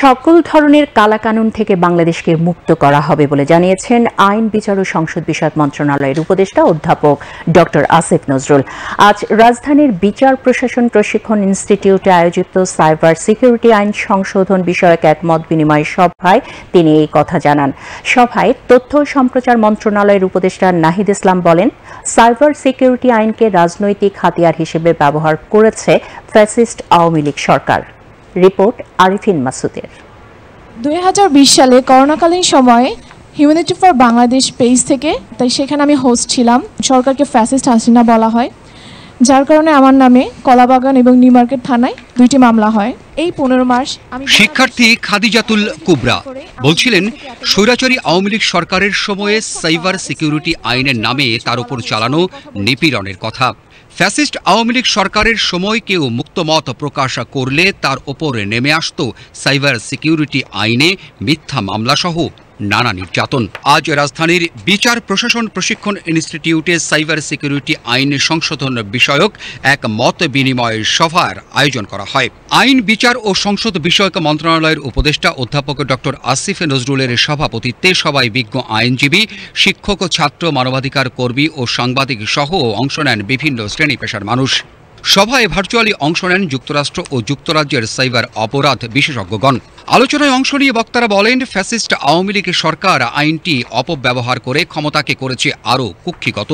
সকল ধরনের কালাকানুন থেকে বাংলাদেশকে মুক্ত করা হবে বলে জানিয়েছেন আইন বিচার ও সংসদ বিষয়ক মন্ত্রণালয়ের উপদেষ্টা অধ্যাপক ডক্টর আসিফ নজরুল। আজ রাজধানীর বিচার প্রশাসন প্রশিক্ষণ ইনস্টিটিউটে আয়োজিত সাইবার সিকিউরিটি আইন সংশোধন বিষয়ক এক মত বিনিময় সভায় তিনি এই কথা জানান। সভায় তথ্য ও সম্প্রচার মন্ত্রণালয়ের উপদেষ্টা নাহিদ ইসলাম বলেন, সাইবার সিকিউরিটি আইনকে রাজনৈতিক হাতিয়ার হিসেবে ব্যবহার করেছে ফ্যাসিস্ট আওয়ামী লীগ সরকার। রিপোর্ট আরিফিন মাসুদের। 2020 সালে করোনাকালীন সময়ে হিউম্যানিটি ফর বাংলাদেশ পেজ থেকে, তাই সেখানে আমি হোস্ট ছিলাম। সরকারকে ফ্যাসিস্ট হাসিনা বলা হয়, যার কারণে আমার নামে কলাবাগান এবং নিউ মার্কেট থানায় 2টি মামলা হয়। এই 15 মাস শিক্ষার্থী খাদিজাতুল কুবরা বলছিলেন, স্বৈরাচারী আওয়ামী লীগ সরকারের সময়ে সাইবার সিকিউরিটি আইনের নামে তার উপর চালানো নিপীড়নের কথা। ফ্যাসিস্ট আওয়ামী লীগ সরকারের সময় কেউ মুক্ত মত প্রকাশ করলে তার ওপরে নেমে আসত সাইবার সিকিউরিটি আইনে মিথ্যা মামলাসহ নানা নির্যাতন। আজ রাজধানীর বিচার প্রশাসন প্রশিক্ষণ ইনস্টিটিউটে সাইবার সিকিউরিটি আইন সংশোধন বিষয়ক এক মত বিনিময় সভার আয়োজন করা হয়। আইন বিচার ও সংসদ বিষয়ক মন্ত্রণালয়ের উপদেষ্টা অধ্যাপক ডক্টর আসিফ নজরুলের সভাপতিত্বে সভায় বিজ্ঞ আইনজীবী, শিক্ষক, ছাত্র, মানবাধিকার কর্মী ও সাংবাদিক সহ অংশ নেন বিভিন্ন শ্রেণী পেশার মানুষ। সভায় ভার্চুয়ালি অংশ নেন যুক্তরাষ্ট্র ও যুক্তরাজ্যের সাইবার অপরাধ বিশেষজ্ঞগণ। আলোচনায় অংশ নিয়ে বক্তারা বলেন, ফ্যাসিস্ট আওয়ামী লীগ সরকার আইনটি অপব্যবহার করে ক্ষমতাকে করেছে আরও কুক্ষিগত।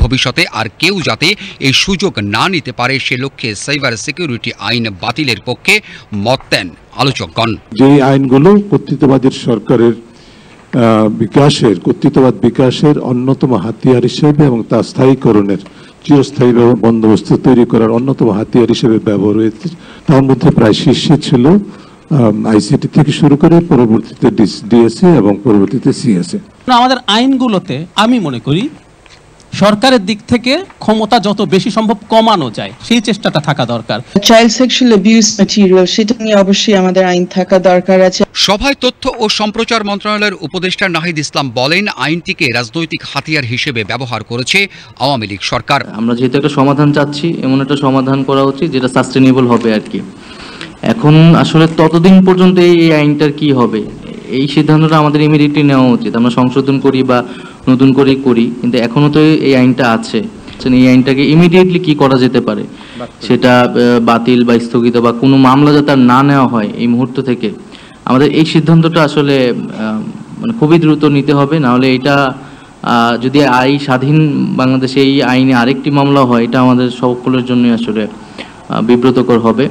ভবিষ্যতে আর কেউ যাতে এই সুযোগ না নিতে পারে সে লক্ষ্যে সাইবার সিকিউরিটি আইন বাতিলের পক্ষে মত দেন আলোচকগণ। যে আইনগুলো কর্তৃত্ববাদী সরকারের কর্তৃত্ববাদ বিকাশের অন্যতম হাতিয়ার হিসেবে এবং তা স্থায়ীকরণের চিরস্থায়ী বন্দোবস্ত তৈরি করার অন্যতম হাতিয়ার হিসেবে ব্যবহার হয়েছে, তার মধ্যে প্রায় শীর্ষে ছিল আইসিটি থেকে শুরু করে পরবর্তীতে ডিএসএ এবং পরবর্তীতে সিএসএ। আমাদের আইনগুলোতে আমি মনে করি সরকারের দিক থেকে ক্ষমতা যত বেশি সম্ভব কমানো যায় সেই চেষ্টাটা থাকা দরকার। চাইল্ড সেক্সুয়াল অ্যাবিউজ ম্যাটেরিয়াল, সেটা নিয়ে অবশ্যই আমাদের আইন থাকা দরকার আছে। সভায় তথ্য ও সম্প্রচার মন্ত্রণালয়ের উপদেষ্টা নাহিদ ইসলাম বলেন, আইনটিকে রাজনৈতিক হাতিয়ার হিসেবে ব্যবহার করেছে আওয়ামী লীগ সরকার। আমরা যেহেতু একটা সমাধান চাচ্ছি, এমন একটা সমাধান করা উচিত যেটা সাস্টেনেবল হবে আর কি। এখন আসলে ততদিন পর্যন্ত এই আইনটার কি হবে, এই সিদ্ধান্তটা আমাদের ইমিডিয়েটলি নেওয়া উচিত। আমরা সংশোধন করি বা নতুন করেই করি, কিন্তু এখনো তো এই আইনটা আছে। এই আইনটাকে ইমিডিয়েটলি কি করা যেতে পারে, সেটা বাতিল বা স্থগিত বা কোনো মামলা যাতে না নেওয়া হয় এই মুহূর্ত থেকে, আমাদের এই সিদ্ধান্তটা আসলে মানে খুবই দ্রুত নিতে হবে। নাহলে এটা যদি স্বাধীন বাংলাদেশে এই আইনে আরেকটি মামলা হয়, এটা আমাদের সকলের জন্য আসলে বিব্রতকর হবে।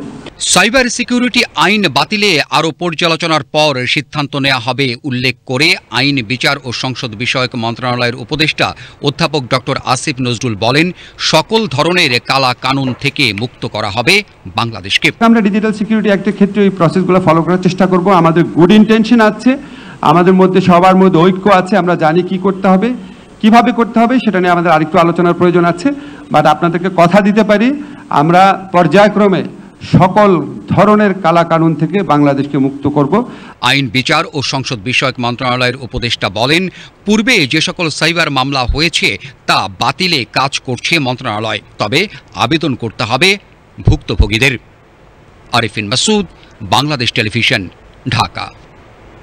সাইবার সিকিউরিটি আইন বাতিলে আরও পর্যালোচনার পর সিদ্ধান্ত নেওয়া হবে উল্লেখ করে আইন বিচার ও সংসদ বিষয়ক মন্ত্রণালয়ের উপদেষ্টা অধ্যাপক ডক্টর আসিফ নজরুল বলেন, সকল ধরনের কালা কানুন থেকে মুক্ত করা হবে বাংলাদেশকে। আমরা ডিজিটাল সিকিউরিটি অ্যাক্টের ক্ষেত্রে এই প্রসেসগুলো ফলো করার চেষ্টা করব। আমাদের গুড ইন্টেনশন আছে, আমাদের মধ্যে সবার মধ্যে ঐক্য আছে, আমরা জানি কি করতে হবে, কিভাবে করতে হবে, সেটা নিয়ে আমাদের আরেকটু আলোচনার প্রয়োজন আছে। বাট আপনাদেরকে কথা দিতে পারি, আমরা পর্যায়ক্রমে সকল ধরনের কালা কানুন থেকে বাংলাদেশকে মুক্ত করব। আইন বিচার ও সংসদ বিষয়ক মন্ত্রণালয়ের উপদেষ্টা বলেন, পূর্বে যে সকল সাইবার মামলা হয়েছে তা বাতিলে কাজ করছে মন্ত্রণালয়, তবে আবেদন করতে হবে ভুক্তভোগীদের। আরিফিন মাসুদ, বাংলাদেশ টেলিভিশন, ঢাকা।